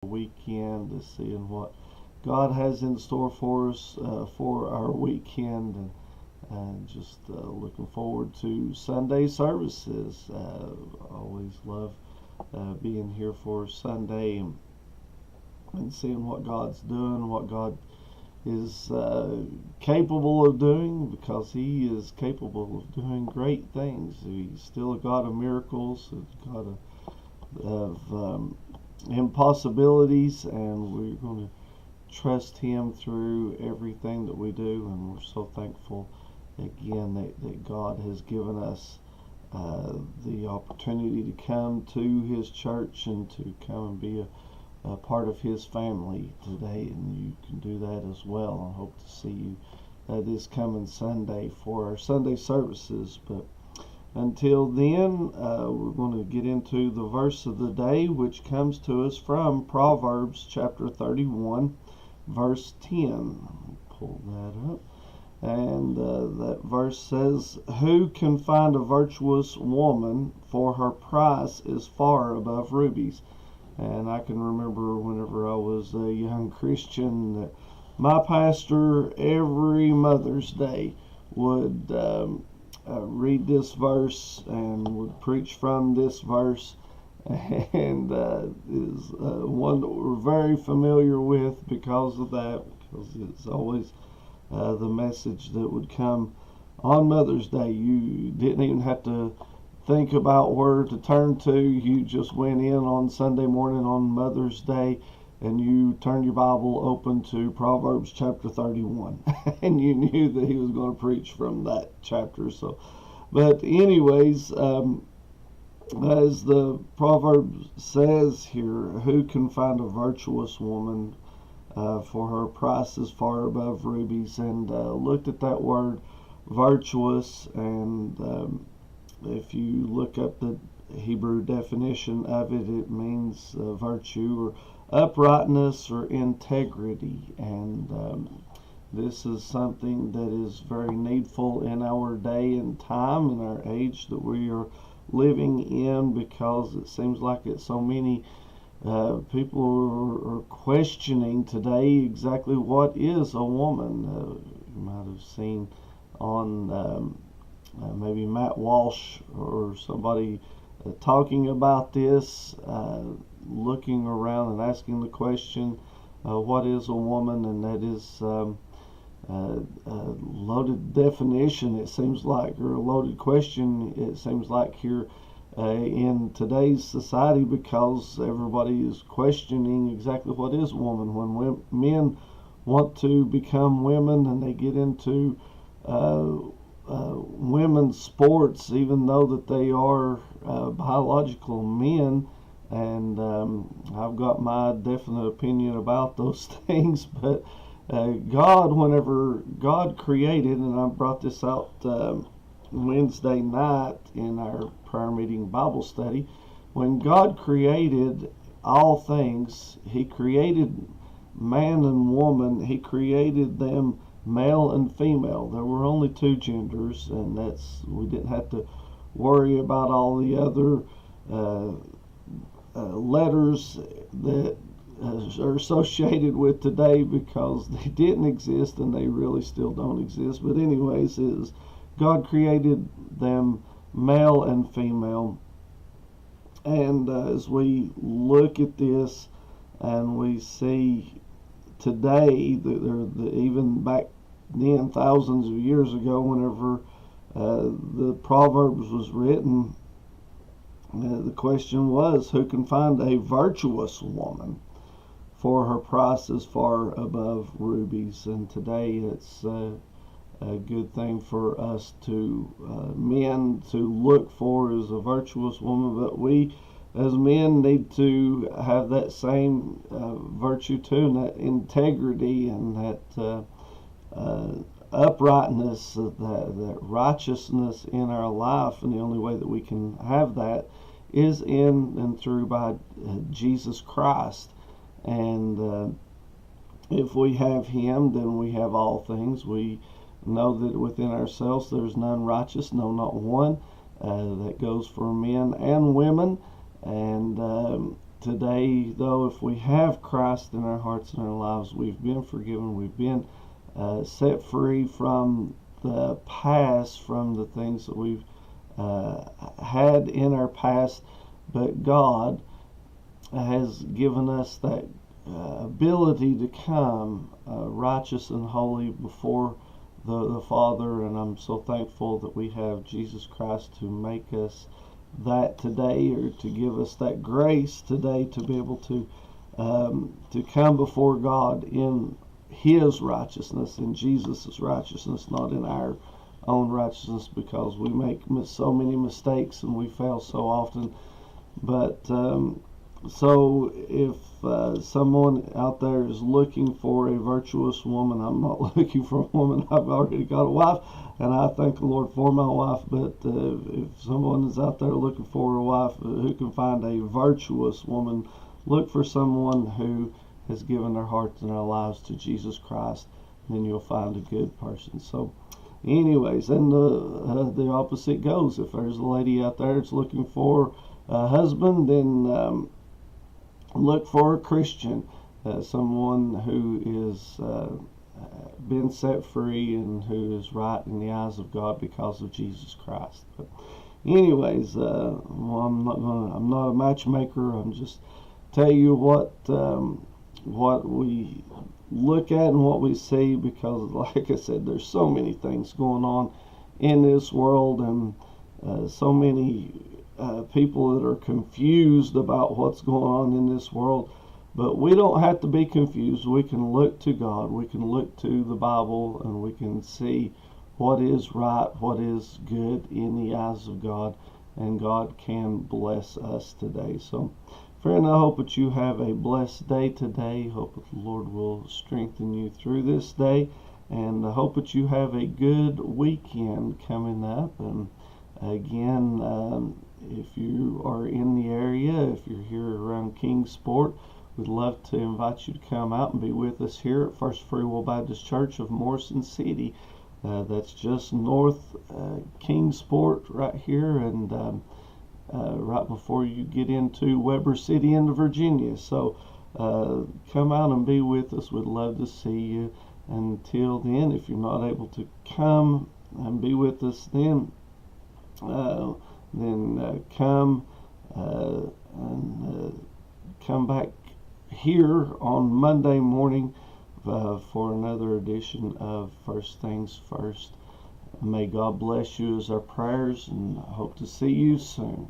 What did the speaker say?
weekend, to seeing what God has in store for us for our weekend, and just looking forward to Sunday services. Always love being here for Sunday and seeing what God's doing, what God is capable of doing, because He is capable of doing great things. He's still a God of miracles, a God of impossibilities, and we're going to trust Him through everything that we do. And we're so thankful again that God has given us the opportunity to come to His church and to come and be a part of His family today, and you can do that as well. I hope to see you this coming Sunday for our Sunday services. But until then, we're going to get into the verse of the day, which comes to us from Proverbs chapter 31, verse 10. Pull that up. And that verse says, "Who can find a virtuous woman? For her price is far above rubies." And I can remember whenever I was a young Christian that my pastor every Mother's Day would read this verse and would preach from this verse, and is one that we're very familiar with because of that, because it's always the message that would come on Mother's Day. You didn't even have to think about where to turn to. You just went in on Sunday morning on Mother's Day and you turned your Bible open to Proverbs chapter 31 and you knew that he was going to preach from that chapter. So, but anyways, as the proverb says here, who can find a virtuous woman? For her price is far above rubies. And looked at that word virtuous, and if you look up the Hebrew definition of it, it means virtue or uprightness or integrity. And this is something that is very needful in our day and time, in our age that we are living in, because it seems like it's so many people are questioning today exactly what is a woman. You might have seen on maybe Matt Walsh or somebody talking about this, looking around and asking the question, what is a woman? And that is a loaded definition, it seems like, or a loaded question, it seems like, here in today's society, because everybody is questioning exactly what is a woman. When men want to become women and they get into women's sports, even though that they are biological men, and I've got my definite opinion about those things, but God, whenever God created, and I brought this out Wednesday night in our prayer meeting Bible study, when God created all things, He created man and woman. He created them male and female. There were only two genders, and we didn't have to worry about all the other letters that are associated with today, because they didn't exist and they really still don't exist. But anyways, God created them male and female. And as we look at this and we see today, even back then, thousands of years ago, whenever the Proverbs was written, the question was, who can find a virtuous woman? For her price is far above rubies. And today it's a good thing for us to men to look for as a virtuous woman, but we as men need to have that same virtue too, and that integrity and that uprightness, that righteousness in our life. And the only way that we can have that is in and through by Jesus Christ. And if we have Him, then we have all things. We know that within ourselves there's none righteous, no, not one. That goes for men and women. And today, though, if we have Christ in our hearts and our lives, we've been forgiven, we've been set free from the past, from the things that we've had in our past, but God has given us that ability to come righteous and holy before the Father, and I'm so thankful that we have Jesus Christ to make us that today, or to give us that grace today to be able to come before God in His righteousness, in Jesus' righteousness, not in our own righteousness, because we make so many mistakes and we fail so often. But so if someone out there is looking for a virtuous woman, I'm not looking for a woman. I've already got a wife, and I thank the Lord for my wife. But if someone is out there looking for a wife who can find a virtuous woman, look for someone who has given their hearts and their lives to Jesus Christ, then you'll find a good person. So anyways, and the opposite goes. If there's a lady out there that's looking for a husband, then look for a Christian, someone who is been set free and who is right in the eyes of God because of Jesus Christ. But anyways, well, I'm not a matchmaker. I'm just tell you what we look at and what we see, because like I said, there's so many things going on in this world, and so many people that are confused about what's going on in this world. But we don't have to be confused. We can look to God, we can look to the Bible, and we can see what is right, what is good in the eyes of God, and God can bless us today. So friend, I hope that you have a blessed day today. Hope that the Lord will strengthen you through this day, and I hope that you have a good weekend coming up. And again, if you are in the area, if you're here around Kingsport, we'd love to invite you to come out and be with us here at First Free Will Baptist Church of Morrison City. That's just north Kingsport right here, and right before you get into Weber City into Virginia. So come out and be with us. We'd love to see you. Until then, if you're not able to come and be with us, then come and come back here on Monday morning for another edition of First Things First. May God bless you is our prayers, and I hope to see you soon.